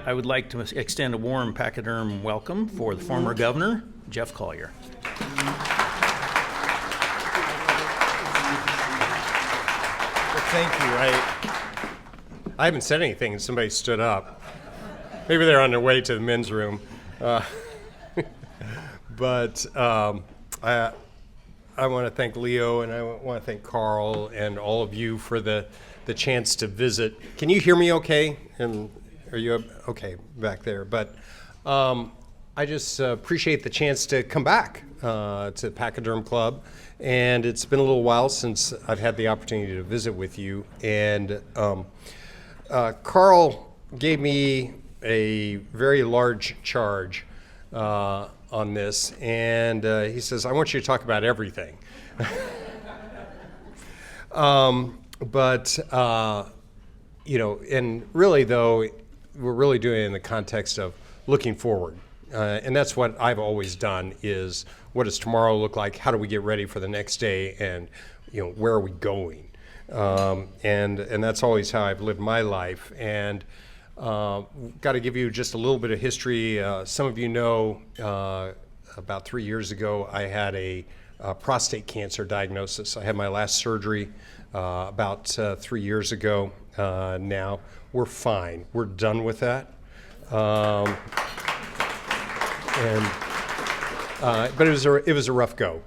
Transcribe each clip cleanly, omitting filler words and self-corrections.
I would like to extend a warm pachyderm welcome for the former governor, Jeff Colyer. Thank you. I haven't said anything and somebody stood up. Maybe they're on their way to the men's room. But I want to thank Leo, and I want to thank Carl and all of you for the chance to visit. Can you hear me okay? And are you okay back there? But I just appreciate the chance to come back to Pachyderm Club. And it's been a little while since I've had the opportunity to visit with you. And Carl gave me a very large charge on this, and he says, I want you to talk about everything. And really, though, we're really doing it in the context of looking forward. And that's what I've always done is, what does tomorrow look like? How do we get ready for the next day? And, where are we going? And that's always how I've lived my life. And got to give you just a little bit of history. Some of you know, about 3 years ago, I had a prostate cancer diagnosis. I had my last surgery about 3 years ago now. We're fine. We're done with that. But it was a rough go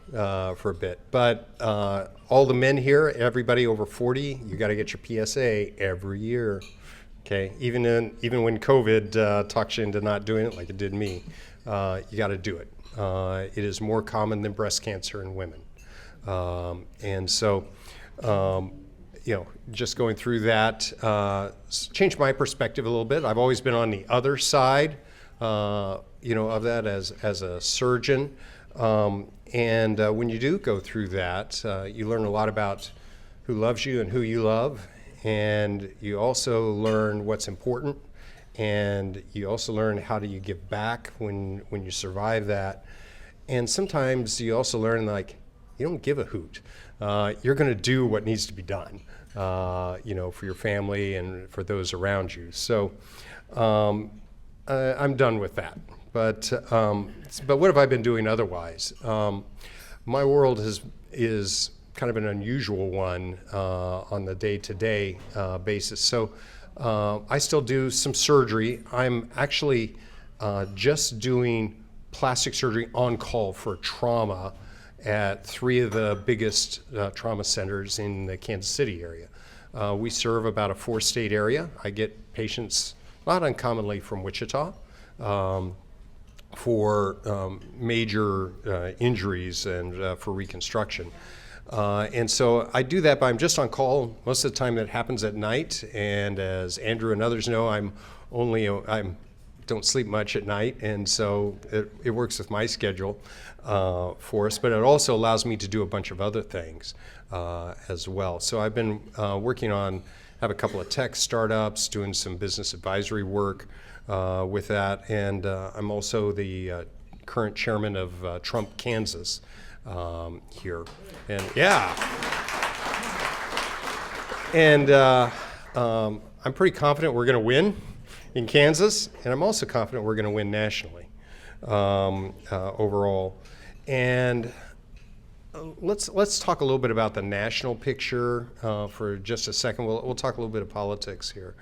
for a bit. But all the men here, everybody over 40, you got to get your PSA every year. Okay, even when COVID talks you into not doing it, like it did me, you got to do it. It is more common than breast cancer in women, and so just going through that changed my perspective a little bit. I've always been on the other side, of that as a surgeon, and when you do go through that, you learn a lot about who loves you and who you love. And you also learn what's important, and you also learn how do you give back when you survive that. And sometimes you also learn, like, you don't give a hoot. You're going to do what needs to be done, for your family and for those around you. So I'm done with that. But what have I been doing otherwise? My world is kind of an unusual one on the day-to-day basis. So I still do some surgery. I'm actually just doing plastic surgery on call for trauma at 3 of the biggest trauma centers in the Kansas City area. We serve about a 4-state area. I get patients, not uncommonly, from Wichita for major injuries and for reconstruction. And so I do that, but I'm just on call. Most of the time that happens at night, and as Andrew and others know, I don't sleep much at night, and so it works with my schedule for us, but it also allows me to do a bunch of other things as well. So I've been working on, have a couple of tech startups, doing some business advisory work with that, and I'm also the current chairman of Trump, Kansas. Here, and I'm pretty confident we're going to win in Kansas, and I'm also confident we're going to win nationally overall. And let's talk a little bit about the national picture for just a second. We'll talk a little bit of politics here.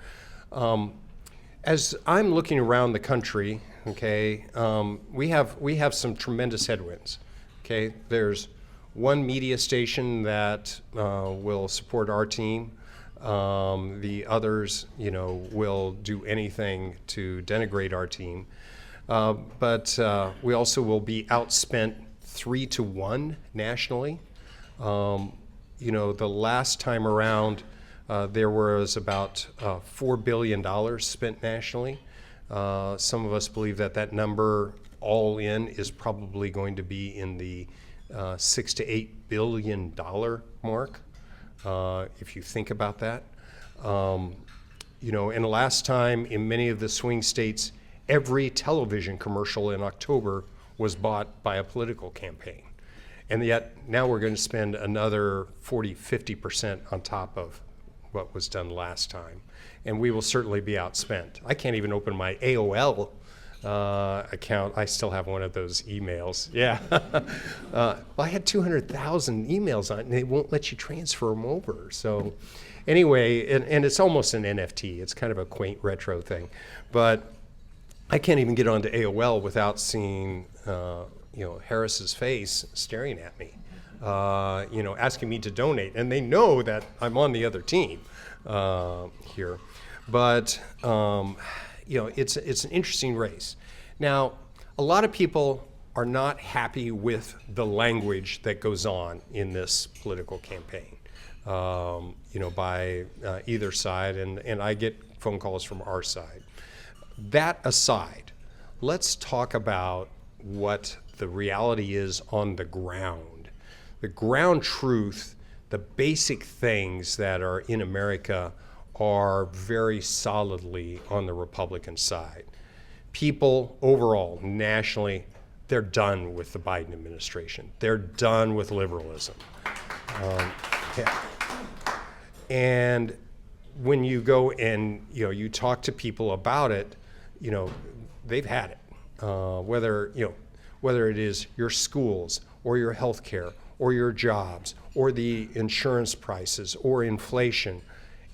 As I'm looking around the country, okay, we have some tremendous headwinds. Okay, there's one media station that will support our team. The others, will do anything to denigrate our team. But we also will be outspent 3-1 nationally. The last time around, there was about $4 billion spent nationally. Some of us believe that number all in is probably going to be in the $6 to $8 billion mark, if you think about that. And the last time in many of the swing states, every television commercial in October was bought by a political campaign. And yet now we're going to spend another 40-50% on top of what was done last time. And we will certainly be outspent. I can't even open my AOL account. I still have one of those emails. Yeah. Well, I had 200,000 emails on it, and they won't let you transfer them over. So anyway, and it's almost an NFT. It's kind of a quaint retro thing. But I can't even get onto AOL without seeing Harris's face staring at me, asking me to donate. And they know that I'm on the other team here. But, it's an interesting race. Now, a lot of people are not happy with the language that goes on in this political campaign, by either side. And I get phone calls from our side. That aside, let's talk about what the reality is on the ground. The ground truth, the basic things that are in America are very solidly on the Republican side. People overall, nationally, they're done with the Biden administration. They're done with liberalism. And when you go and you talk to people about it, they've had it. Whether it is your schools or your health care or your jobs or the insurance prices or inflation,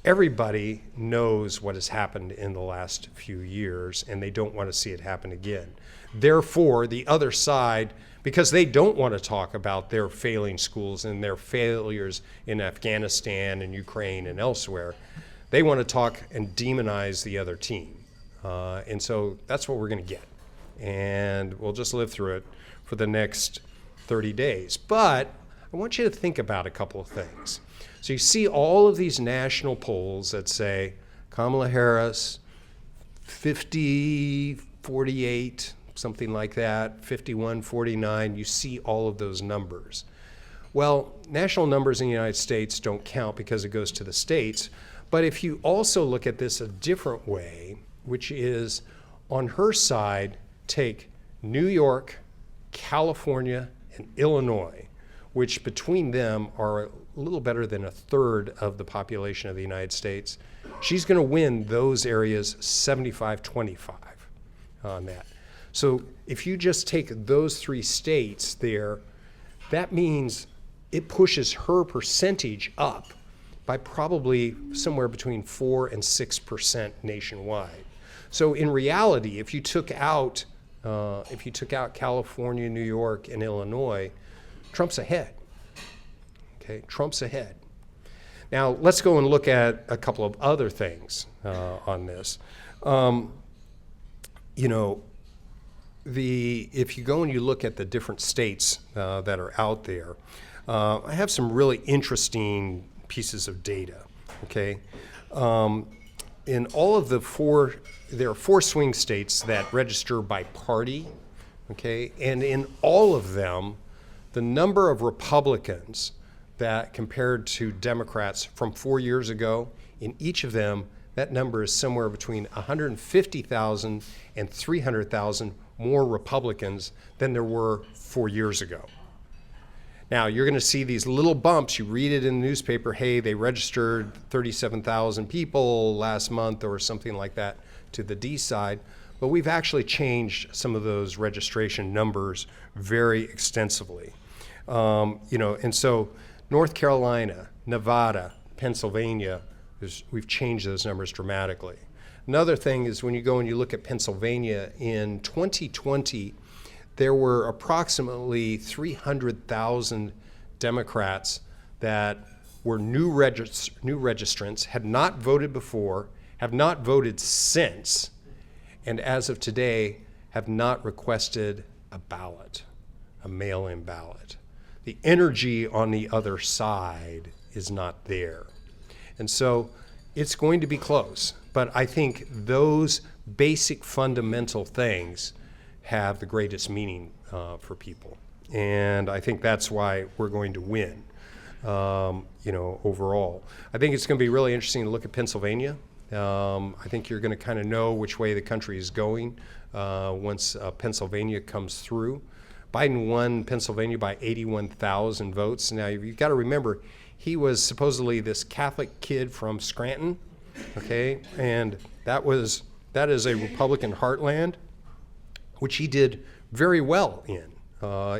everybody knows what has happened in the last few years, and they don't want to see it happen again. Therefore, the other side, because they don't want to talk about their failing schools and their failures in Afghanistan and Ukraine and elsewhere, they want to talk and demonize the other team. And so that's what we're going to get. And we'll just live through it for the next 30 days. But I want you to think about a couple of things. So you see all of these national polls that say Kamala Harris, 50, 48, something like that, 51, 49. You see all of those numbers. Well, national numbers in the United States don't count because it goes to the states. But if you also look at this a different way, which is on her side, take New York, California, and Illinois, which between them are a little better than a third of the population of the United States. She's going to win those areas 75-25 on that. So if you just take those three states there, that means it pushes her percentage up by probably somewhere between 4 and 6% nationwide. So in reality, if you took out California, New York, and Illinois, Trump's ahead. Okay, Trump's ahead. Now let's go and look at a couple of other things on this. If you go and you look at the different states that are out there, I have some really interesting pieces of data. Okay, in all of there are 4 swing states that register by party. Okay, and in all of them, the number of Republicans that compared to Democrats from 4 years ago, in each of them, that number is somewhere between 150,000 and 300,000 more Republicans than there were 4 years ago. Now, you're going to see these little bumps. You read it in the newspaper, hey, they registered 37,000 people last month or something like that to the D side. But we've actually changed some of those registration numbers very extensively. And so North Carolina, Nevada, Pennsylvania, we've changed those numbers dramatically. Another thing is when you go and you look at Pennsylvania, in 2020, there were approximately 300,000 Democrats that were new registrants, had not voted before, have not voted since, and as of today, have not requested a ballot, a mail-in ballot. The energy on the other side is not there. And so it's going to be close. But I think those basic fundamental things have the greatest meaning for people. And I think that's why we're going to win, overall. I think it's going to be really interesting to look at Pennsylvania. I think you're going to kind of know which way the country is going once Pennsylvania comes through. Biden won Pennsylvania by 81,000 votes. Now, you've got to remember, He was supposedly this Catholic kid from Scranton, okay, and that is a Republican heartland, which he did very well in,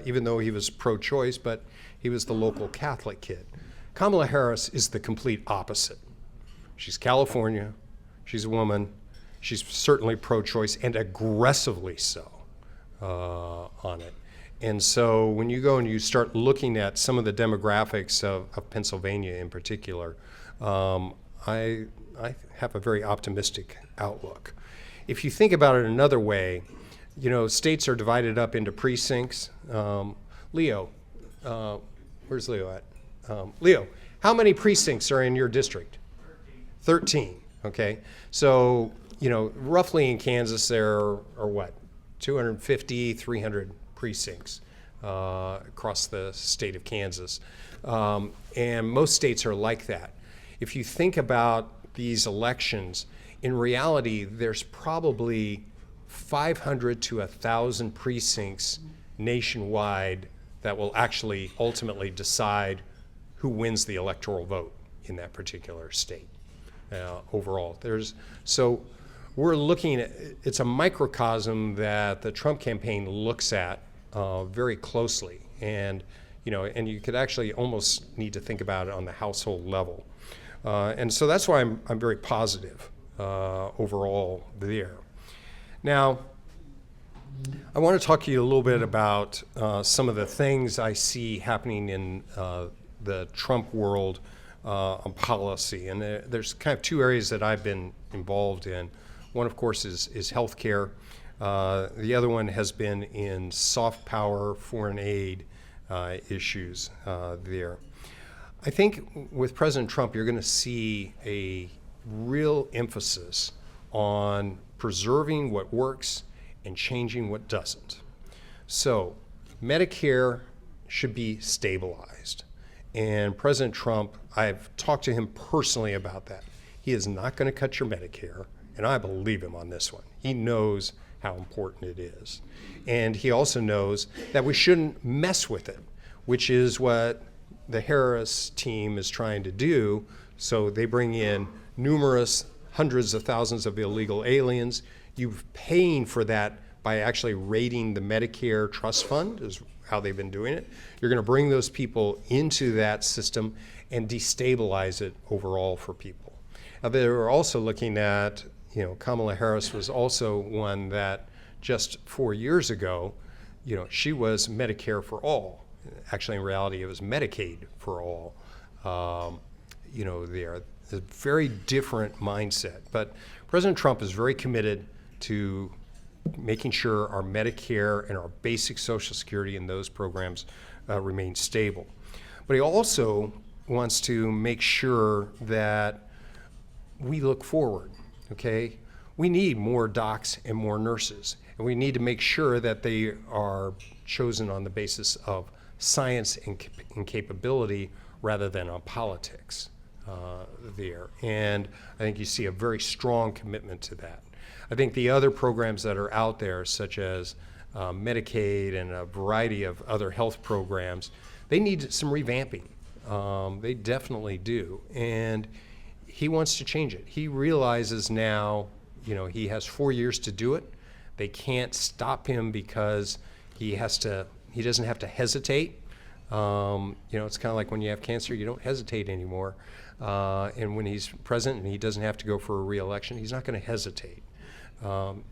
even though he was pro-choice, but he was the local Catholic kid. Kamala Harris is the complete opposite. She's California, she's a woman, she's certainly pro-choice and aggressively so on it. And so when you go and you start looking at some of the demographics of Pennsylvania in particular, I have a very optimistic outlook. If you think about it another way, states are divided up into precincts. Leo, where's Leo at? Leo, how many precincts are in your district? 13, okay? So, roughly in Kansas there are what? 250, 300 precincts across the state of Kansas. And most states are like that. If you think about these elections, in reality, there's probably 500 to 1,000 precincts nationwide that will actually ultimately decide who wins the electoral vote in that particular state overall. So we're looking at, it's a microcosm that the Trump campaign looks at very closely. And you could actually almost need to think about it on the household level. And so that's why I'm very positive overall there. Now, I want to talk to you a little bit about some of the things I see happening in the Trump world on policy. And there's kind of two areas that I've been involved in. One, of course, is healthcare. The other one has been in soft power, foreign aid issues there. I think with President Trump, you're going to see a real emphasis on preserving what works and changing what doesn't. So Medicare should be stabilized. And President Trump, I've talked to him personally about that. He is not going to cut your Medicare, and I believe him on this one. He knows how important it is. And he also knows that we shouldn't mess with it, which is what the Harris team is trying to do. So they bring in numerous hundreds of thousands of illegal aliens. You're paying for that by actually raiding the Medicare trust fund, is how they've been doing it. You're going to bring those people into that system and destabilize it overall for people. Now, they were also looking at, Kamala Harris was also one that just 4 years ago, she was Medicare for all. Actually, in reality, it was Medicaid for all. There. It's a very different mindset. But President Trump is very committed to making sure our Medicare and our basic Social Security and those programs remain stable. But he also wants to make sure that we look forward, okay? We need more docs and more nurses, and we need to make sure that they are chosen on the basis of science and capability rather than on politics there. And I think you see a very strong commitment to that. I think the other programs that are out there, such as Medicaid and a variety of other health programs, they need some revamping. They definitely do. And he wants to change it. He realizes now, he has 4 years to do it. They can't stop him because he doesn't have to hesitate. It's kind of like when you have cancer, you don't hesitate anymore. And when he's president and he doesn't have to go for a re-election, he's not going to hesitate.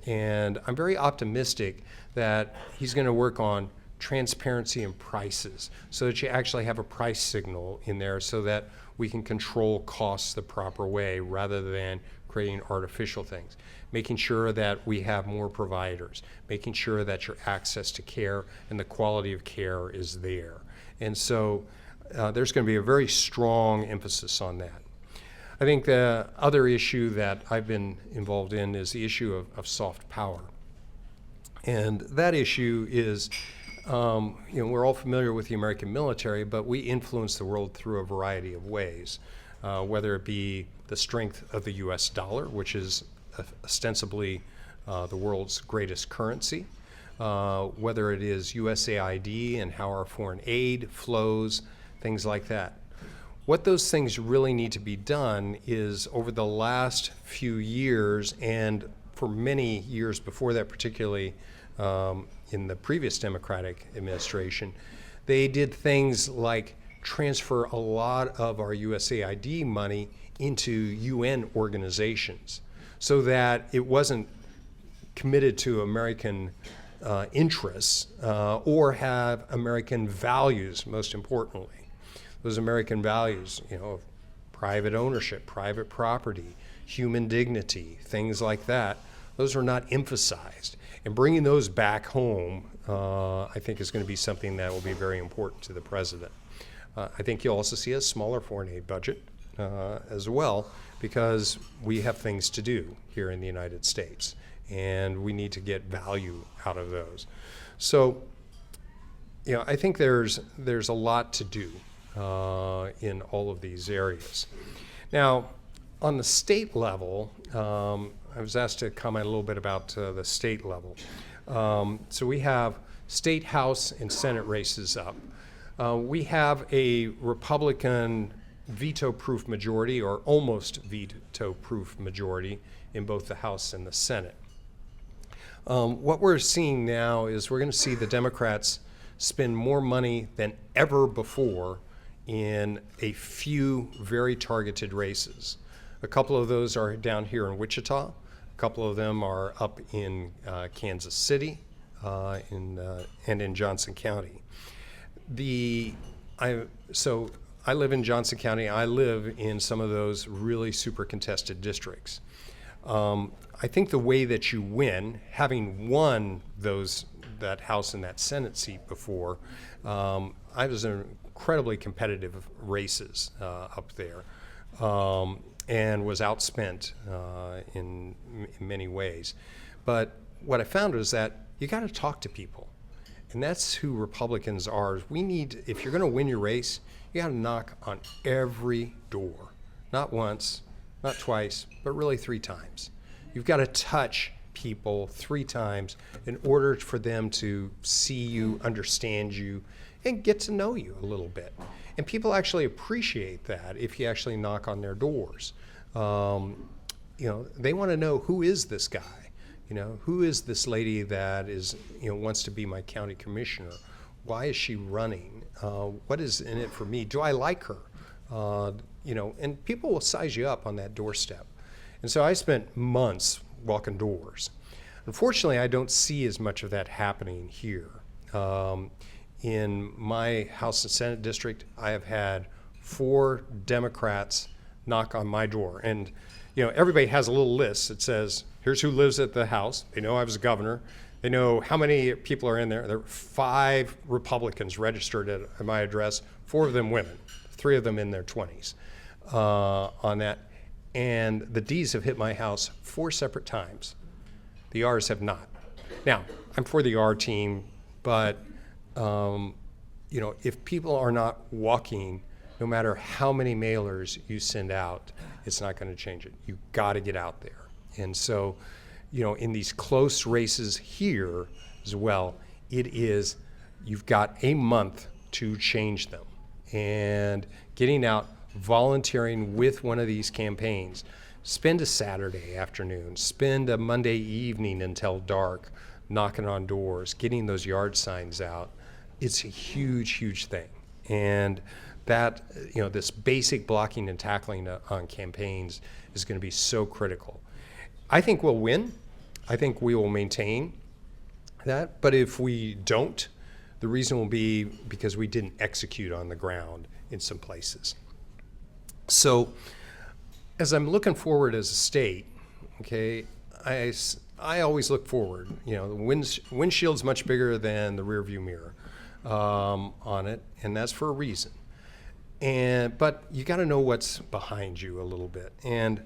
And I'm very optimistic that he's going to work on transparency and prices so that you actually have a price signal in there so that we can control costs the proper way rather than creating artificial things. Making sure that we have more providers, making sure that your access to care and the quality of care is there. And so there's going to be a very strong emphasis on that. I think the other issue that I've been involved in is the issue of soft power. And that issue is, we're all familiar with the American military, but we influence the world through a variety of ways, whether it be the strength of the US dollar, which is ostensibly the world's greatest currency, whether it is USAID and how our foreign aid flows, things like that. What those things really need to be done is over the last few years, and for many years before that, particularly in the previous Democratic administration, they did things like transfer a lot of our USAID money into UN organizations so that it wasn't committed to American interests or have American values, most importantly. Those American values, of private ownership, private property, human dignity, things like that, those are not emphasized. And bringing those back home, I think, is going to be something that will be very important to the president. I think you'll also see a smaller foreign aid budget as well, because we have things to do here in the United States, and we need to get value out of those. So, I think there's a lot to do in all of these areas. Now, on the state level, I was asked to comment a little bit about the state level. So we have state House and Senate races up. We have a Republican veto-proof majority, or almost veto-proof majority, in both the House and the Senate. What we're seeing now is we're going to see the Democrats spend more money than ever before in a few very targeted races. A couple of those are down here in Wichita. A couple of them are up in Kansas City and in Johnson County. So I live in Johnson County. I live in some of those really super contested districts. I think the way that you win, having won that House and that Senate seat before, I was in incredibly competitive races up there, and was outspent in many ways. But what I found was that you got to talk to people, and that's who Republicans are. If you're going to win your race, you got to knock on every door, not once, not twice, but really 3 times. You've got to touch people 3 times in order for them to see you, understand you, and get to know you a little bit. And people actually appreciate that if you actually knock on their doors. They want to know, who is this guy? Who is this lady that is, wants to be my county commissioner? Why is she running? What is in it for me? Do I like her? And people will size you up on that doorstep. And so I spent months walking doors. Unfortunately, I don't see as much of that happening here. In my House and Senate district, I have had 4 Democrats knock on my door. And, everybody has a little list that says, here's who lives at the House. They know I was a governor. They know how many people are in there. There are 5 Republicans registered at my address, 4 of them women, 3 of them in their 20s on that. And the D's have hit my house 4 separate times. The R's have not. Now, I'm for the R team, but if people are not walking, no matter how many mailers you send out, it's not going to change it. You've got to get out there. And so, in these close races here as well, you've got a month to change them. And getting out, volunteering with one of these campaigns, spend a Saturday afternoon, spend a Monday evening until dark, knocking on doors, getting those yard signs out. It's a huge, huge thing. And that, this basic blocking and tackling on campaigns is going to be so critical. I think we'll win. I think we will maintain that. But if we don't, the reason will be because we didn't execute on the ground in some places. So as I'm looking forward as a state, okay, I always look forward. The windshield's much bigger than the rearview mirror on it, and that's for a reason. But you got to know what's behind you a little bit. And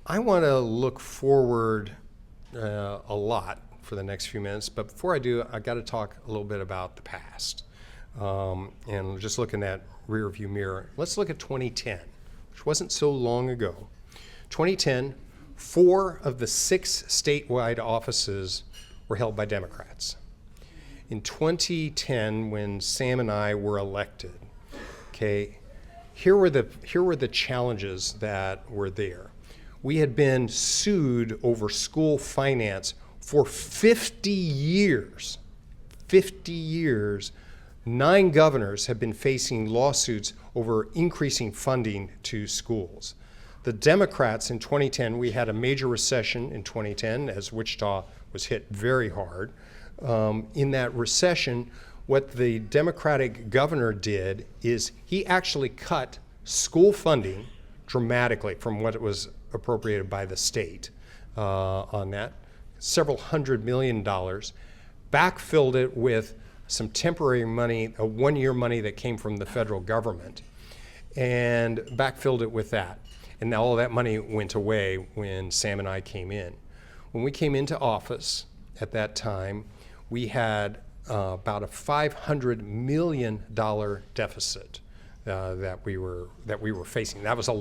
I want to look forward a lot for the next few minutes. But before I do, I got to talk a little bit about the past. And just looking at rearview mirror, let's look at 2010, which wasn't so long ago. 2010, 4 of the 6 statewide offices were held by Democrats. In 2010, when Sam and I were elected, okay, here were the challenges that were there. We had been sued over school finance for 50 years. 50 years. 9 governors have been facing lawsuits over increasing funding to schools. The Democrats in 2010, we had a major recession in 2010 as Wichita was hit very hard. In that recession, what the Democratic governor did is he actually cut school funding dramatically from what it was appropriated by the state on that, several $100 million, backfilled it with some temporary money, a one-year money that came from the federal government, and backfilled it with that. And now all that money went away when Sam and I came in. When we came into office at that time, we had about a $500 million deficit that we were facing. That was a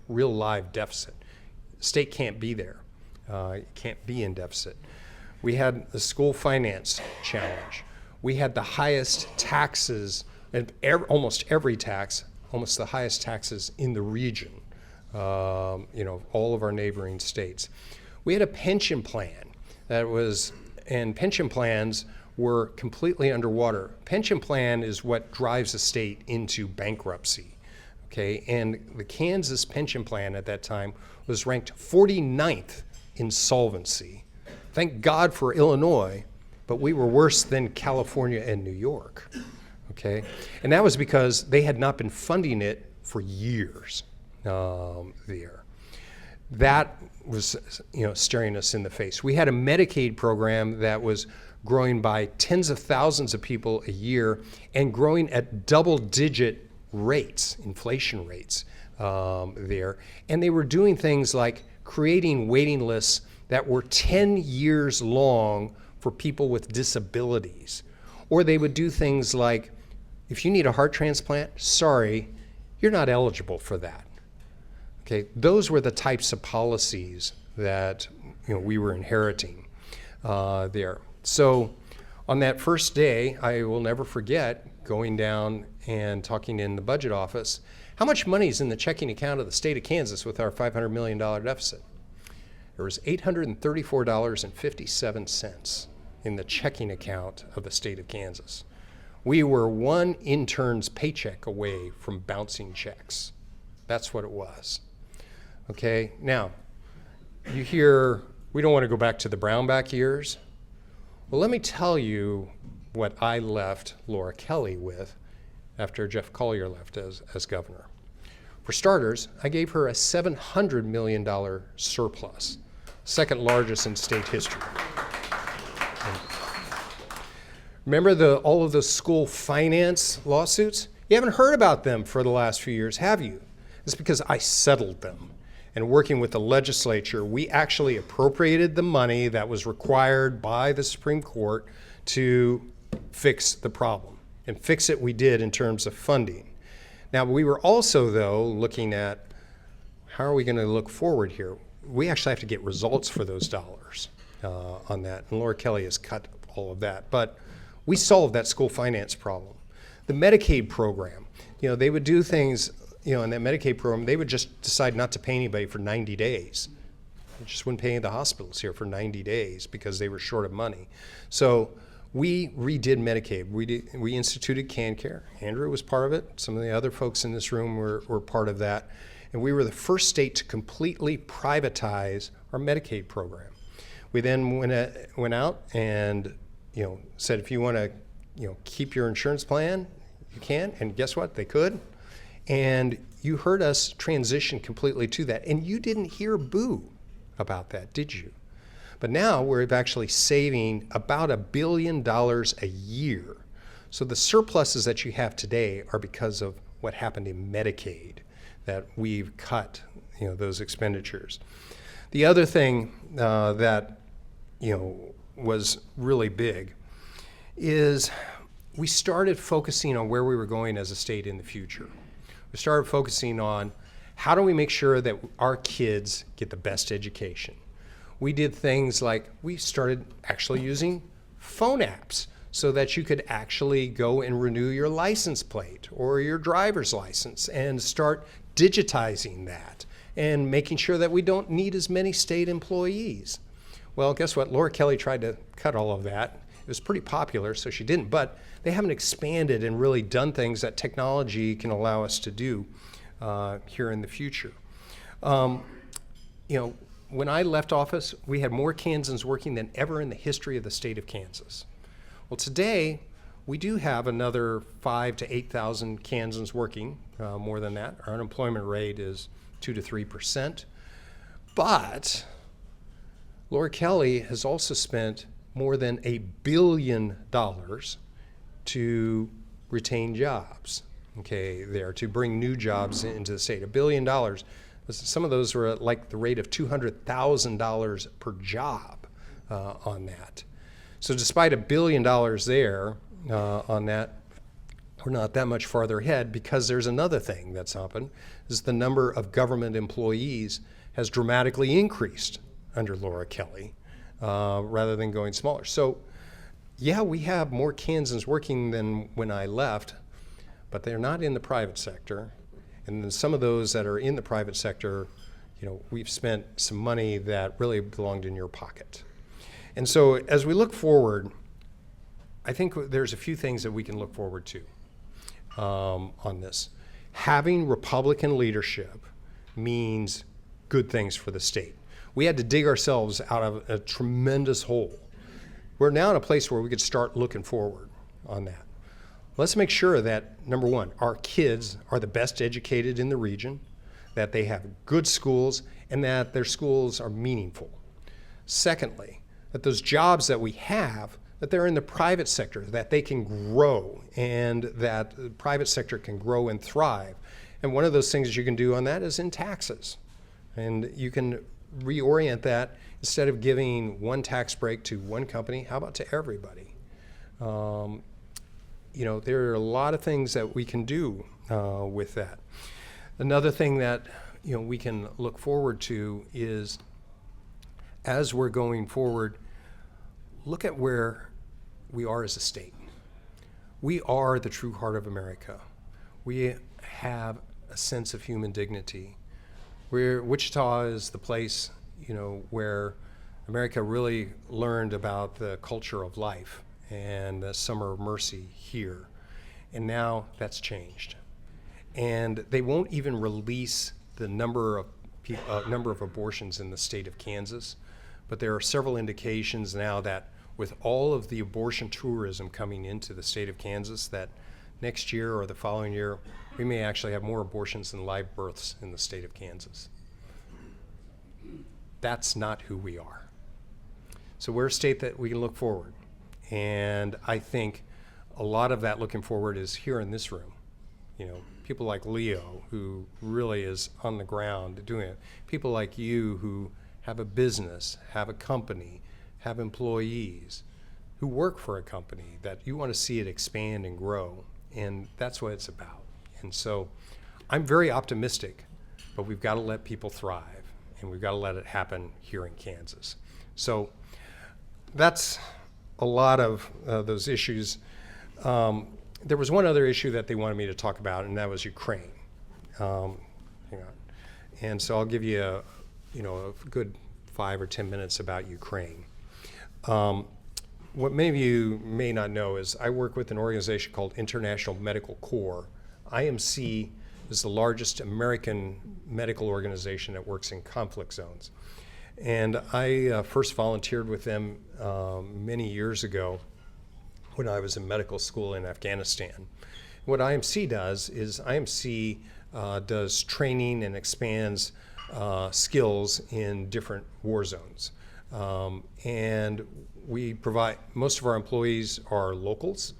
real live deficit. The state can't be there. It can't be in deficit. We had the school finance challenge. We had the highest taxes, and almost every tax, almost the highest taxes in the region, all of our neighboring states. We had a pension plan and pension plans were completely underwater. Pension plan is what drives a state into bankruptcy, okay? And the Kansas pension plan at that time was ranked 49th in solvency. Thank God for Illinois, but we were worse than California and New York, okay? And that was because they had not been funding it for years there. That was, staring us in the face. We had a Medicaid program that was growing by tens of thousands of people a year and growing at double-digit rates, inflation rates there. And they were doing things like creating waiting lists that were 10 years long for people with disabilities. Or they would do things like, if you need a heart transplant, sorry, you're not eligible for that. Okay, those were the types of policies that we were inheriting there. So on that first day, I will never forget going down and talking in the budget office. How much money is in the checking account of the state of Kansas with our $500 million deficit? There was $834.57 in the checking account of the state of Kansas. We were one intern's paycheck away from bouncing checks. That's what it was. Okay, now, you hear, we don't want to go back to the Brownback years. Well, let me tell you what I left Laura Kelly with after Jeff Colyer left as governor. For starters, I gave her a $700 million surplus, second largest in state history. Remember all of the school finance lawsuits? You haven't heard about them for the last few years, have you? It's because I settled them. And working with the legislature, we actually appropriated the money that was required by the Supreme Court to fix the problem. And fix it we did in terms of funding. Now, we were also, though, looking at how are we going to look forward here? We actually have to get results for those dollars on that. And Laura Kelly has cut all of that. But we solved that school finance problem. The Medicaid program, they would do things, in that Medicaid program, they would just decide not to pay anybody for 90 days. They just wouldn't pay any of the hospitals here for 90 days because they were short of money. So we redid Medicaid. We instituted CanCare. Andrew was part of it. Some of the other folks in this room were part of that. And we were the first state to completely privatize our Medicaid program. We then went out and said, if you want to keep your insurance plan, you can. And guess what? They could. And you heard us transition completely to that. And you didn't hear boo about that, did you? But now we're actually saving about $1 billion a year. So the surpluses that you have today are because of what happened in Medicaid, that we've cut those expenditures. The other thing that was really big is we started focusing on where we were going as a state in the future. We started focusing on how do we make sure that our kids get the best education. We did things like we started actually using phone apps so that you could actually go and renew your license plate or your driver's license and start digitizing that and making sure that we don't need as many state employees. Well, guess what? Laura Kelly tried to cut all of that. It was pretty popular, so she didn't, but they haven't expanded and really done things that technology can allow us to do here in the future. When I left office, we had more Kansans working than ever in the history of the state of Kansas. Well, today, we do have another 5,000 to 8,000 Kansans working, more than that. Our unemployment rate is 2 to 3%. But Laura Kelly has also spent more than $1 billion to retain jobs, to bring new jobs into the state. $1 billion. Some of those were at like the rate of $200,000 per job on that. So despite $1 billion there on that, we're not that much farther ahead, because there's another thing that's happened, is the number of government employees has dramatically increased under Laura Kelly rather than going smaller. So yeah, we have more Kansans working than when I left, but they're not in the private sector. And then some of those that are in the private sector, we've spent some money that really belonged in your pocket. And so as we look forward, I think there's a few things that we can look forward to on this. Having Republican leadership means good things for the state. We had to dig ourselves out of a tremendous hole. We're now in a place where we could start looking forward on that. Let's make sure that, number one, our kids are the best educated in the region, that they have good schools, and that their schools are meaningful. Secondly, that those jobs that we have, that they're in the private sector, that they can grow, and that the private sector can grow and thrive. And one of those things you can do on that is in taxes. And you can reorient that. Instead of giving one tax break to one company, how about to everybody? There are a lot of things that we can do with that. Another thing that we can look forward to is, as we're going forward, look at where we are as a state. We are the true heart of America. We have a sense of human dignity. Wichita is the place, where America really learned about the culture of life and the summer of mercy here. And now that's changed. And they won't even release the number of abortions in the state of Kansas, but there are several indications now that with all of the abortion tourism coming into the state of Kansas, that next year or the following year, we may actually have more abortions than live births in the state of Kansas. That's not who we are. So we're a state that we can look forward. And I think a lot of that looking forward is here in this room. People like Leo, who really is on the ground doing it. People like you who have a business, have a company, have employees, who work for a company that you want to see it expand and grow. And that's what it's about. And so I'm very optimistic, but we've got to let people thrive, and we've got to let it happen here in Kansas. So that's a lot of those issues. There was one other issue that they wanted me to talk about, and that was Ukraine. Hang on. And so I'll give you a good 5 or 10 minutes about Ukraine. What many of you may not know is I work with an organization called International Medical Corps. IMC is the largest American medical organization that works in conflict zones. And I first volunteered with them many years ago when I was in medical school in Afghanistan. What IMC does is IMC does training and expands skills in different war zones. And we provide, most of our employees are locals.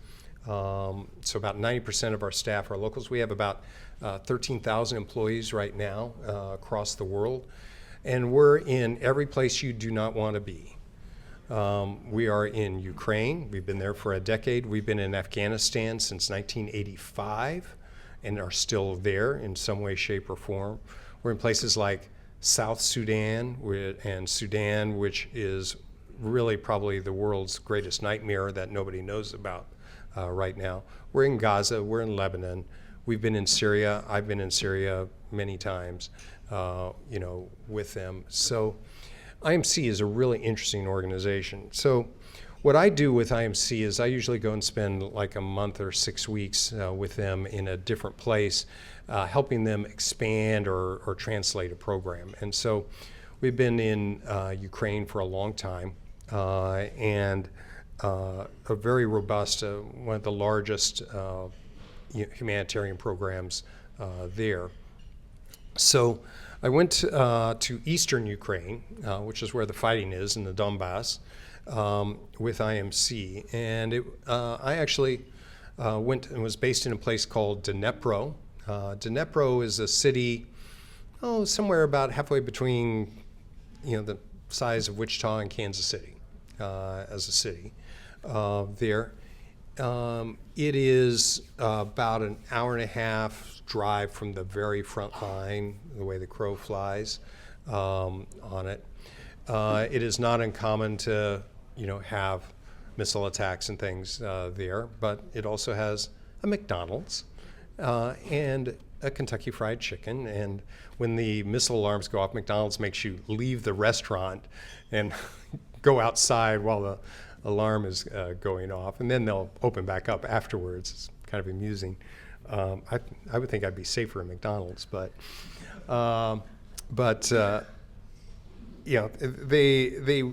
So about 90% of our staff are locals. We have about 13,000 employees right now across the world. And we're in every place you do not want to be. We are in Ukraine. We've been there for a decade. We've been in Afghanistan since 1985 and are still there in some way, shape, or form. We're in places like South Sudan and Sudan, which is really probably the world's greatest nightmare that nobody knows about right now. We're in Gaza, we're in Lebanon, we've been in Syria, I've been in Syria many times, with them. So IMC is a really interesting organization. So what I do with IMC is I usually go and spend like a month or 6 weeks with them in a different place, helping them expand or translate a program. And so we've been in Ukraine for a long time, and a very robust, one of the largest humanitarian programs there. So I went to eastern Ukraine, which is where the fighting is in the Donbass, with IMC. And I actually went and was based in a place called Dnipro. Dnipro is a city, somewhere about halfway between, the size of Wichita and Kansas City as a city there. It is about an hour and a half drive from the very front line, the way the crow flies on it. It is not uncommon to, have missile attacks and things there, but it also has a McDonald's and a Kentucky Fried Chicken. And when the missile alarms go off, McDonald's makes you leave the restaurant and go outside while the alarm is going off, and then they'll open back up afterwards. It's kind of amusing. I would think I'd be safer at McDonald's, but they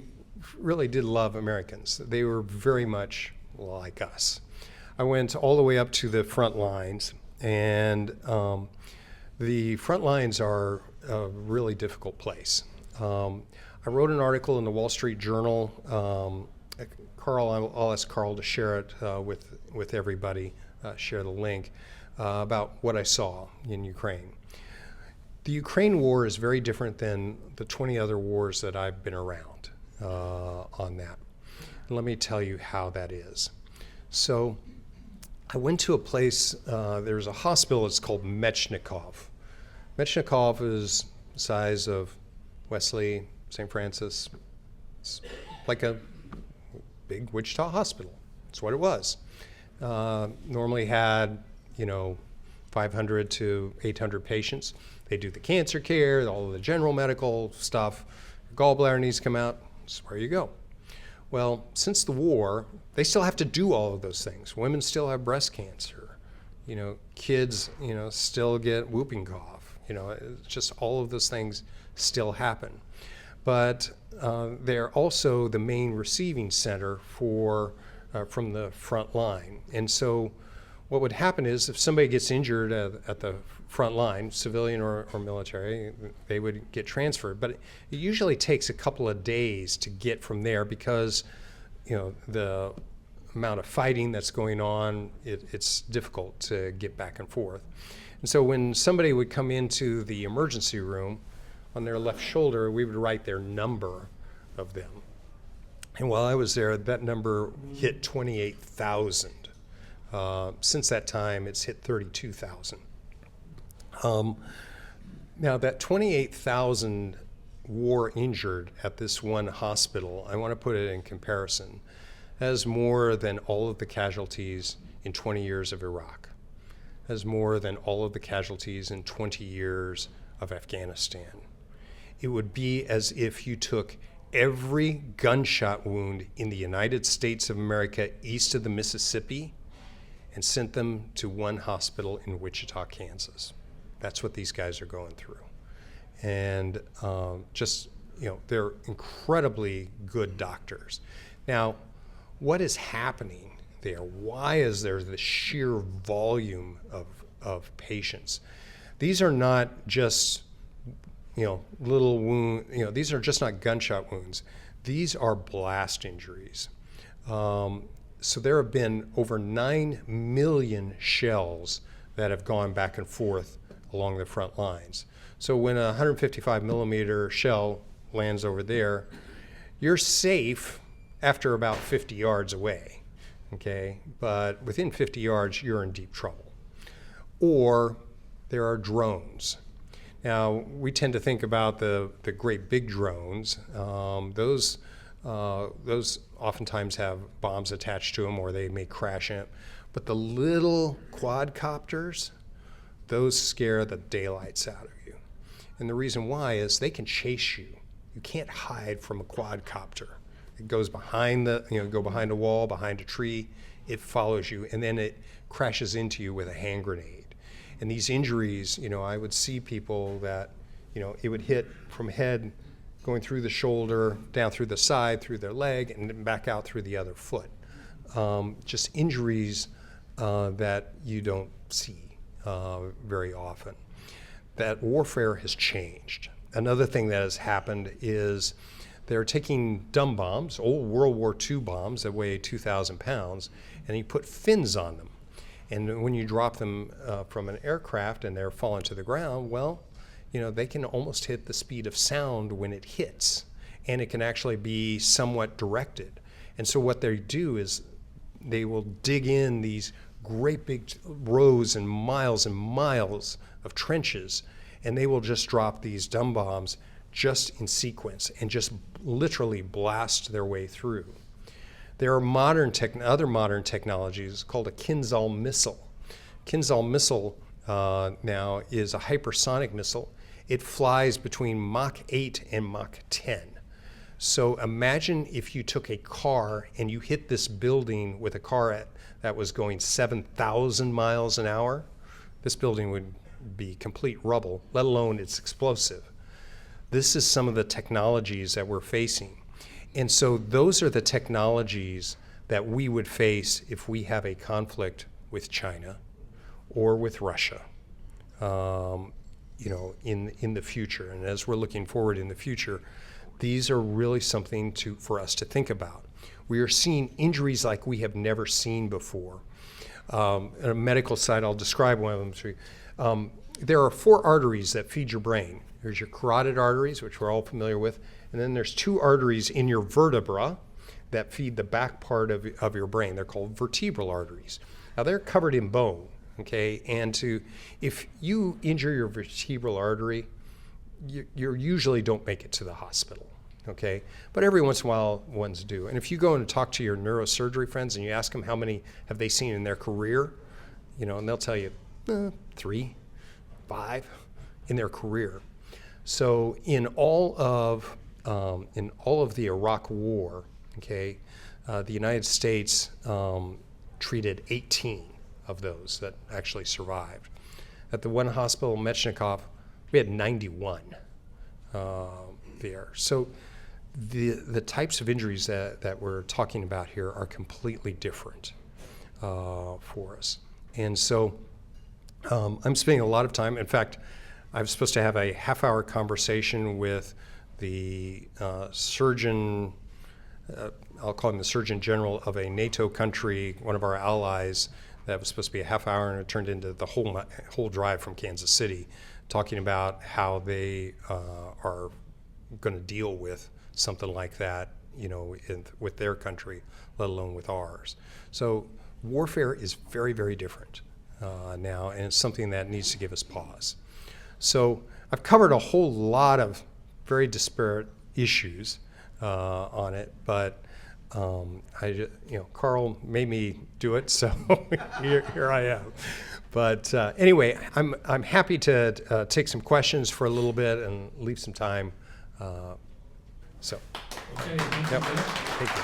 really did love Americans. They were very much like us. I went all the way up to the front lines, and the front lines are a really difficult place. I wrote an article in the Wall Street Journal. Carl, I'll ask Carl to share it with everybody, share the link, about what I saw in Ukraine. The Ukraine war is very different than the 20 other wars that I've been around on that. And let me tell you how that is. So I went to a place, there's a hospital, it's called Mechnikov. Mechnikov is the size of Wesley, St. Francis. It's like a big Wichita hospital. That's what it was. Normally had, 500 to 800 patients. They do the cancer care, all of the general medical stuff. Gallbladder needs to come out. That's where you go. Well, since the war, they still have to do all of those things. Women still have breast cancer. Kids, still get whooping cough. It's just all of those things still happen. But they're also the main receiving center from the front line. And so what would happen is if somebody gets injured at the front line, civilian or military, they would get transferred. But it usually takes a couple of days to get from there because, the amount of fighting that's going on, it's difficult to get back and forth. And so when somebody would come into the emergency room, on their left shoulder, we would write their number of them. And while I was there, that number hit 28,000. Since that time, it's hit 32,000. Now, that 28,000 war injured at this one hospital, I want to put it in comparison, has more than all of the casualties in 20 years of Iraq, has more than all of the casualties in 20 years of Afghanistan. It would be as if you took every gunshot wound in the United States of America east of the Mississippi and sent them to one hospital in Wichita, Kansas. That's what these guys are going through. And they're incredibly good doctors. Now, what is happening there? Why is there this sheer volume of patients? These are not just little wound, these are just not gunshot wounds. These are blast injuries. So there have been over 9 million shells that have gone back and forth along the front lines. So when a 155 millimeter shell lands over there, you're safe after about 50 yards away, okay? But within 50 yards, you're in deep trouble. Or there are drones. Now, we tend to think about the great big drones. Those Those oftentimes have bombs attached to them, or they may crash in it. But the little quadcopters, those scare the daylights out of you. And the reason why is they can chase you. You can't hide from a quadcopter. It goes behind go behind a wall, behind a tree. It follows you, and then it crashes into you with a hand grenade. And these injuries, I would see people that, it would hit from head, going through the shoulder, down through the side, through their leg, and then back out through the other foot. Just injuries that you don't see very often. That warfare has changed. Another thing that has happened is they're taking dumb bombs, old World War II bombs that weigh 2,000 pounds, and you put fins on them. And when you drop them from an aircraft and they're falling to the ground, well, they can almost hit the speed of sound when it hits, and it can actually be somewhat directed. And so what they do is they will dig in these great big rows and miles of trenches, and they will just drop these dumb bombs just in sequence and just literally blast their way through. There are other modern technologies called a Kinzhal missile. Kinzhal missile now is a hypersonic missile. It flies between Mach 8 and Mach 10. So imagine if you took a car and you hit this building with a car that was going 7,000 miles an hour. This building would be complete rubble, let alone it's explosive. This is some of the technologies that we're facing. And so those are the technologies that we would face if we have a conflict with China or with Russia, in the future. And as we're looking forward in the future, these are really something for us to think about. We are seeing injuries like we have never seen before. On a medical side, I'll describe one of them to you. There are 4 arteries that feed your brain. There's your carotid arteries, which we're all familiar with, and then there's 2 arteries in your vertebra that feed the back part of your brain. They're called vertebral arteries. Now they're covered in bone, okay? And if you injure your vertebral artery, you usually don't make it to the hospital, okay? But every once in a while, ones do. And if you go and talk to your neurosurgery friends and you ask them how many have they seen in their career, and they'll tell you 3, 5 in their career. So in all of the Iraq War, okay, the United States treated 18 of those that actually survived. At the one hospital, Mechnikov, we had 91 there. So the types of injuries that we're talking about here are completely different for us. And so I'm spending a lot of time. In fact, I was supposed to have a half-hour conversation with the surgeon, I'll call him the Surgeon General of a NATO country, one of our allies. That was supposed to be a half hour, and it turned into the whole drive from Kansas City, talking about how they are going to deal with something like that, with their country, let alone with ours. So warfare is very, very different now, and it's something that needs to give us pause. So I've covered a whole lot of very disparate issues on it, but Carl made me do it, so here I am. But anyway, I'm happy to take some questions for a little bit and leave some time. So. Okay, Yep. Thank you.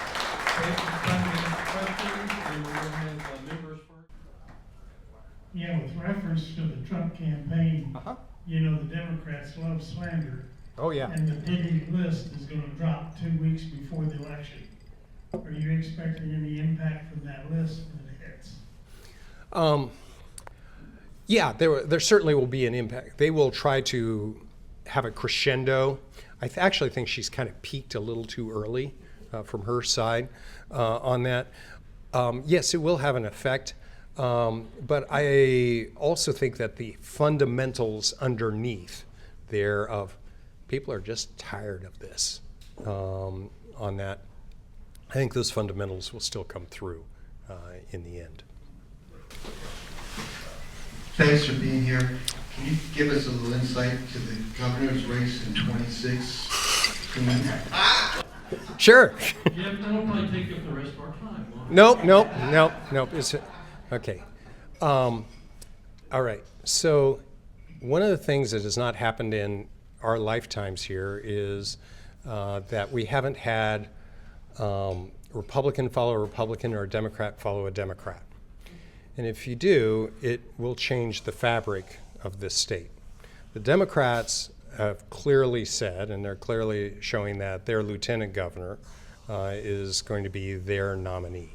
Yeah, with reference to the Trump campaign, the Democrats love slander. Oh, yeah. And the Diddy list is going to drop 2 weeks before the election. Are you expecting any impact from that list when it hits? Yeah, there certainly will be an impact. They will try to have a crescendo. I actually think she's kind of peaked a little too early from her side on that. Yes, it will have an effect. But I also think that the fundamentals underneath there of people are just tired of this on that. I think those fundamentals will still come through in the end. Thanks for being here. Can you give us a little insight to the governor's race in 26? Sure. Yeah, that'll probably take up the rest of our time. won't it? Nope. It's okay. All right. So one of the things that has not happened in our lifetimes here is that we haven't had Republican follow a Republican or a Democrat follow a Democrat. And if you do, it will change the fabric of this state. The Democrats have clearly said, and they're clearly showing that their lieutenant governor is going to be their nominee.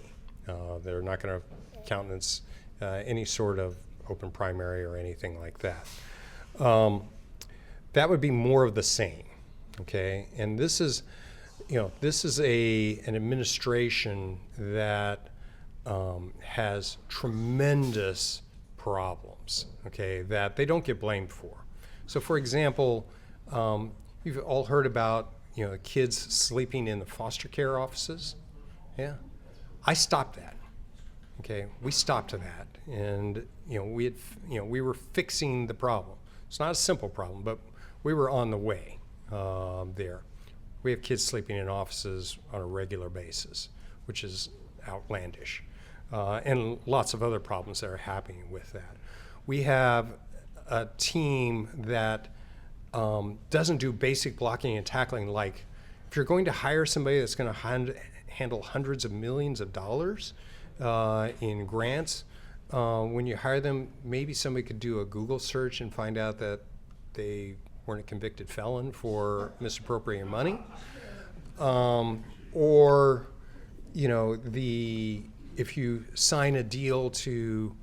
They're not going to countenance any sort of open primary or anything like that. That would be more of the same, okay? And this is, this is an administration that has tremendous problems, okay, that they don't get blamed for. So, for example, you've all heard about, kids sleeping in the foster care offices. Yeah, I stopped that. Okay, we stopped that, and we were fixing the problem. It's not a simple problem, but we were on the way there. We have kids sleeping in offices on a regular basis, which is outlandish, and lots of other problems that are happening with that. We have a team that doesn't do basic blocking and tackling. Like, if you're going to hire somebody that's going to handle hundreds of millions of dollars in grants, when you hire them, maybe somebody could do a Google search and find out that they weren't a convicted felon for misappropriating money. Or, if you sign a deal to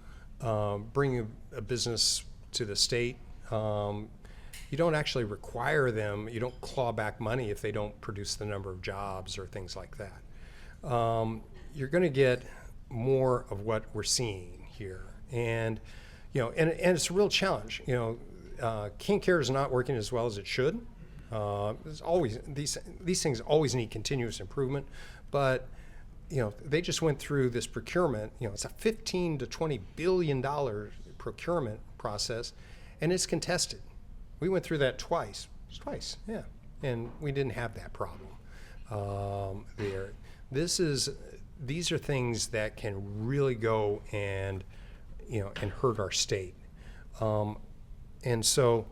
bring a business to the state, you don't actually require them, you don't claw back money if they don't produce the number of jobs or things like that. You're going to get more of what we're seeing here. And, and it's a real challenge. King Care is not working as well as it should. There's always, these things always need continuous improvement, but they just went through this procurement. It's a $15 to $20 billion procurement process, and it's contested. We went through that twice, yeah, and we didn't have that problem there. These are things that can really go and and hurt our state, and so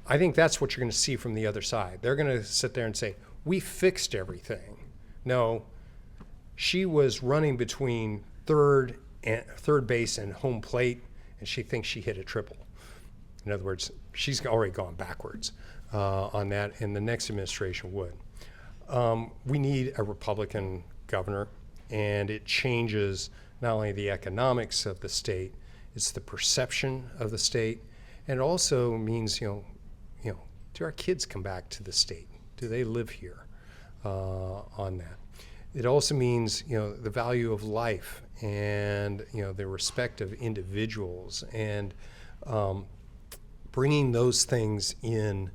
I think that's what you're going to see from the other side. They're going to sit there and say, "We fixed everything." No, she was running between third base and home plate, and she thinks she hit a triple. In other words, she's already gone backwards on that, and the next administration would. We need a Republican governor, and it changes not only the economics of the state, it's the perception of the state, and it also means, do our kids come back to the state? Do they live here on that? It also means, the value of life and, the respect of individuals, and bringing those things in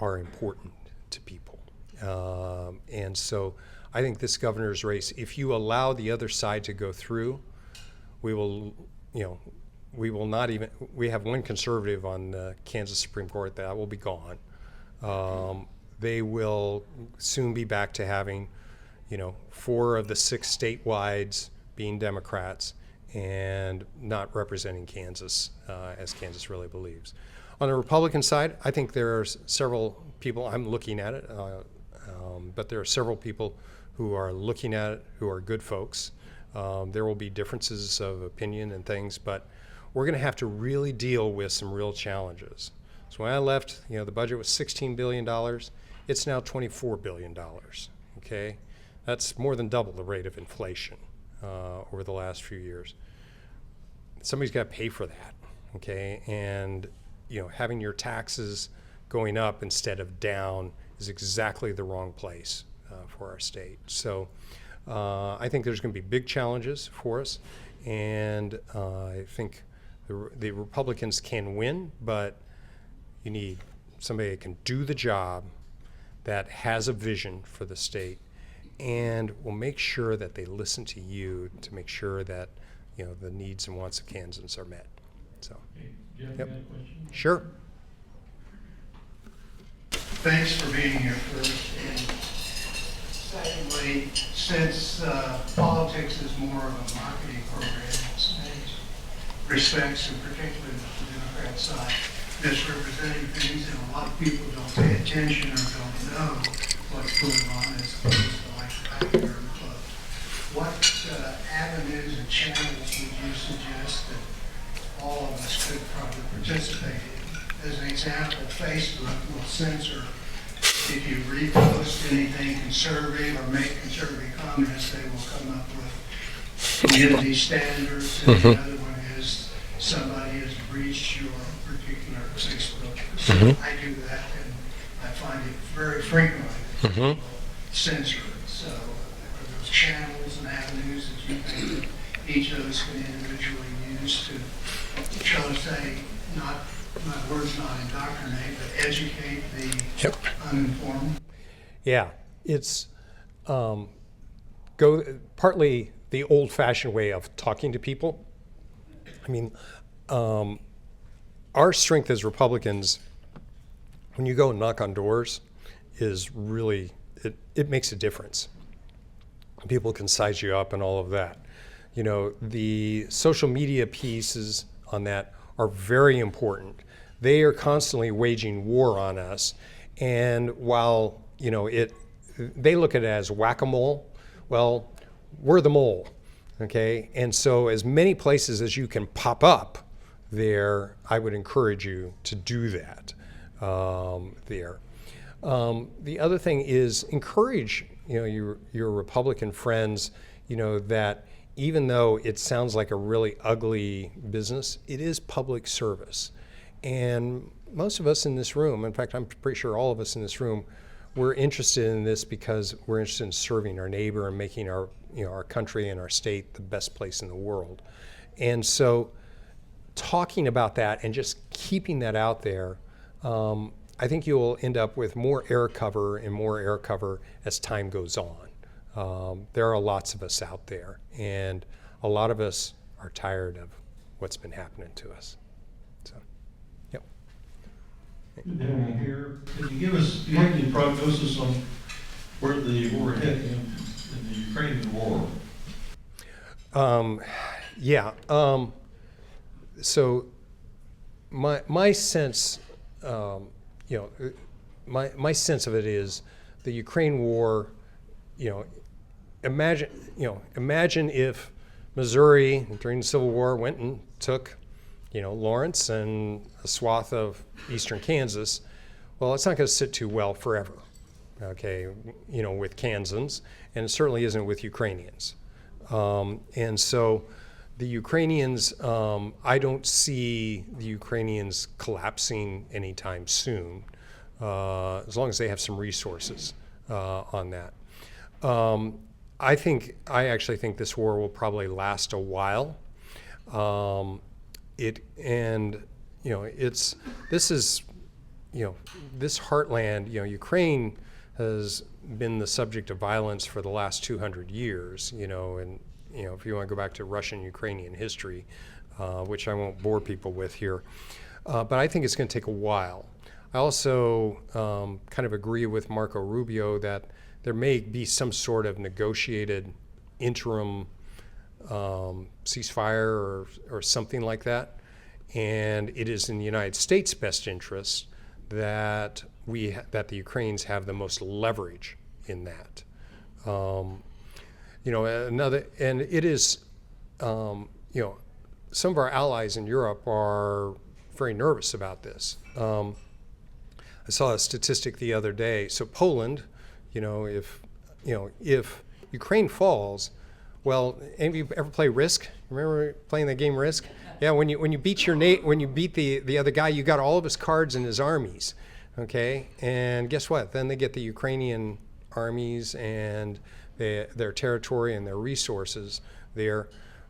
are important to people. And so I think this governor's race, if you allow the other side to go through, we will not even, we have one conservative on the Kansas Supreme Court that will be gone. They will soon be back to having, 4 of the 6 statewides being Democrats and not representing Kansas as Kansas really believes. On the Republican side, I think there are several people, I'm looking at it, but there are several people who are looking at it who are good folks. There will be differences of opinion and things, but we're going to have to really deal with some real challenges. So when I left, the budget was $16 billion. It's now $24 billion, okay? That's more than double the rate of inflation over the last few years. Somebody's got to pay for that, okay? And, having your taxes going up instead of down is exactly the wrong place for our state. So I think there's going to be big challenges for us, and I think the Republicans can win, but you need somebody that can do the job, that has a vision for the state, and will make sure that they listen to you to make sure that the needs and wants of Kansans are met. So, Okay. Do you have Yep. another question? sure. Thanks for being here first. Secondly, since politics is more of a marketing program in many respects, and particularly the Democrat side, misrepresenting things, and a lot of people don't pay attention or don't know what's going on as opposed to like the Pachyderm Club. What avenues and channels would you suggest that all of us could probably participate in? As an example, Facebook will censor if you repost anything conservative or make conservative comments, they will come up with community standards. And the other one is somebody has breached your particular Facebook. So I do that, and I find it very frequently that people censor it. So are those channels and avenues that you think that each of us can individually use to, shall I say, not, my word's not indoctrinate, but educate the uninformed? Yeah, it's partly the old-fashioned way of talking to people. I mean, our strength as Republicans, when you go and knock on doors, is really, it makes a difference. People can size you up and all of that. You know, the social media pieces on that are very important. They are constantly waging war on us. And while, you know, they look at it as whack-a-mole, well, we're the mole, okay? And so as many places as you can pop up there, I would encourage you to do that there. The other thing is encourage, you know, your Republican friends, you know, that even though it sounds like a really ugly business, it is public service. And most of us in this room, in fact, I'm pretty sure all of us in this room, we're interested in this because we're interested in serving our neighbor and making our, you know, our country and our state the best place in the world. And so talking about that and just keeping that out there, I think you'll end up with more air cover and more air cover as time goes on. There are lots of us out there, and a lot of us are tired of what's been happening to us. So, yep. Then here, can you give us, do you have any prognosis on where we're heading in the Ukrainian war? Yeah. So my sense, you know, my sense of it is the Ukraine war, you know, imagine if Missouri during the Civil War went and took, you know, Lawrence and a swath of eastern Kansas. Well, it's not going to sit too well forever, okay, you know, with Kansans, and it certainly isn't with Ukrainians. And so the Ukrainians, I don't see the Ukrainians collapsing anytime soon, as long as they have some resources on that. I actually think this war will probably last a while. This heartland, you know, Ukraine has been the subject of violence for the last 200 years, you know, and, you know, if you want to go back to Russian-Ukrainian history, which I won't bore people with here, but I think it's going to take a while. I also kind of agree with Marco Rubio that there may be some sort of negotiated interim ceasefire or something like that. And it is in the United States' best interest that the Ukrainians have the most leverage in that. You know, and it is, you know, some of our allies in Europe are very nervous about this. I saw a statistic the other day. So Poland, you know, if Ukraine falls, well, any of you ever play Risk? Remember playing that game Risk? Yeah, when you beat the other guy, you got all of his cards and his armies, okay? And guess what? Then they get the Ukrainian armies and their territory and their resources there.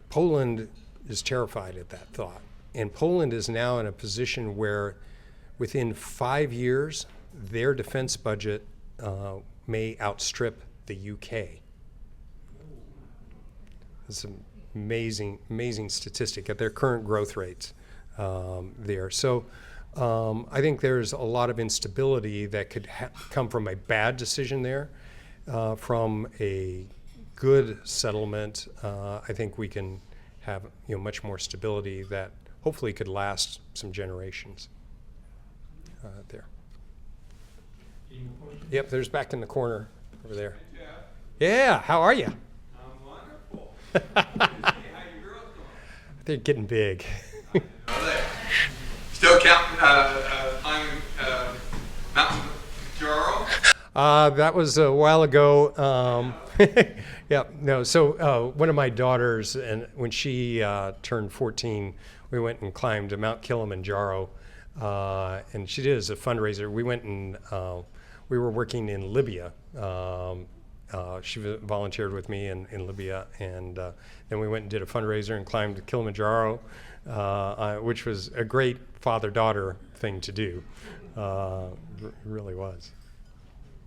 Poland is terrified at that thought. And Poland is now in a position where within 5 years, their defense budget may outstrip the UK. It's an amazing statistic at their current growth rates there. So I think there's a lot of instability that could come from a bad decision there. from a good settlement, I think we can have much more stability that hopefully could last some generations there. Yep, there's back in the corner over there. Yeah, how are you? I'm wonderful. Hey, how your girls doing? They're getting big. Are they? Still counting, climbing Mountain Jaro? That was a while ago. Yeah, no. So one of my daughters, and when she turned 14, we went and climbed Mount Kilimanjaro, and she did as a fundraiser. We went and we were working in Libya. She volunteered with me in Libya, and then we went and did a fundraiser and climbed Kilimanjaro, which was a great father-daughter thing to do. Really was.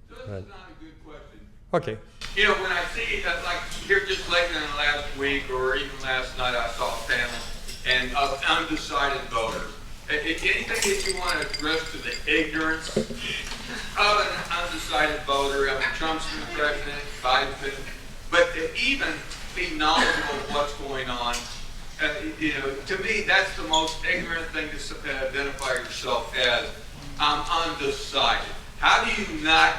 So this is not a good question. Okay. You know, when I see, like here just late in the last week or even last night, I saw a panel and of undecided voters. Anything that you want to address to the ignorance of an undecided voter? I mean, Trump's been president, Biden's been, but to even be knowledgeable of what's going on, you know, to me, that's the most ignorant thing to identify yourself as. I'm undecided. How do you not,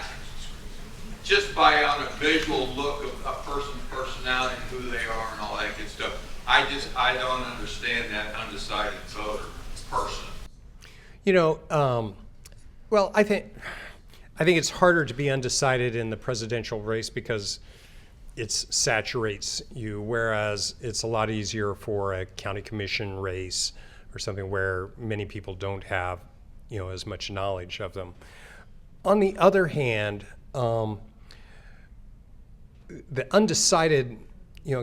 just by on a visual look of a person's personality and who they are and all that good stuff, I don't understand that undecided voter person. You know, well, I think it's harder to be undecided in the presidential race because it saturates you, whereas it's a lot easier for a county commission race or something where many people don't have, as much knowledge of them. On the other hand, the undecided,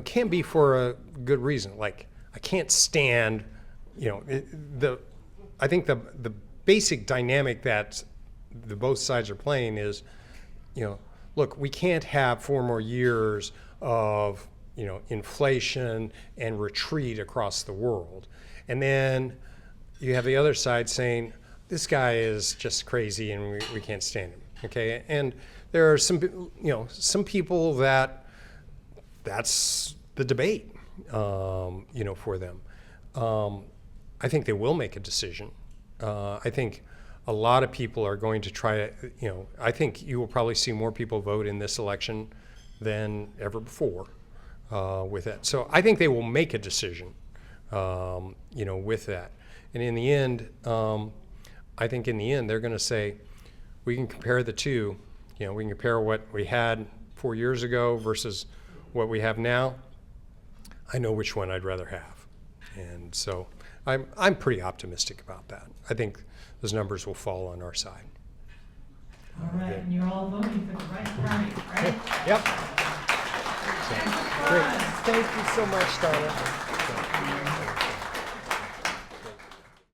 can be for a good reason. Like, I can't stand, I think the basic dynamic that the both sides are playing is, look, we can't have 4 more years of, inflation and retreat across the world. And then you have the other side saying, this guy is just crazy and we can't stand him, okay? And there are some people that's the debate, for them. I think they will make a decision. I think a lot of people are going to try to, I think you will probably see more people vote in this election than ever before with that. So I think they will make a decision, with that. And in the end, I think in the end they're going to say, we can compare the two. We can compare what we had 4 years ago versus what we have now. I know which one I'd rather have. And so I'm pretty optimistic about that. I think those numbers will fall on our side. All right, and you're all voting for the right party, right? Yep. Great. Thank you so much, Donna.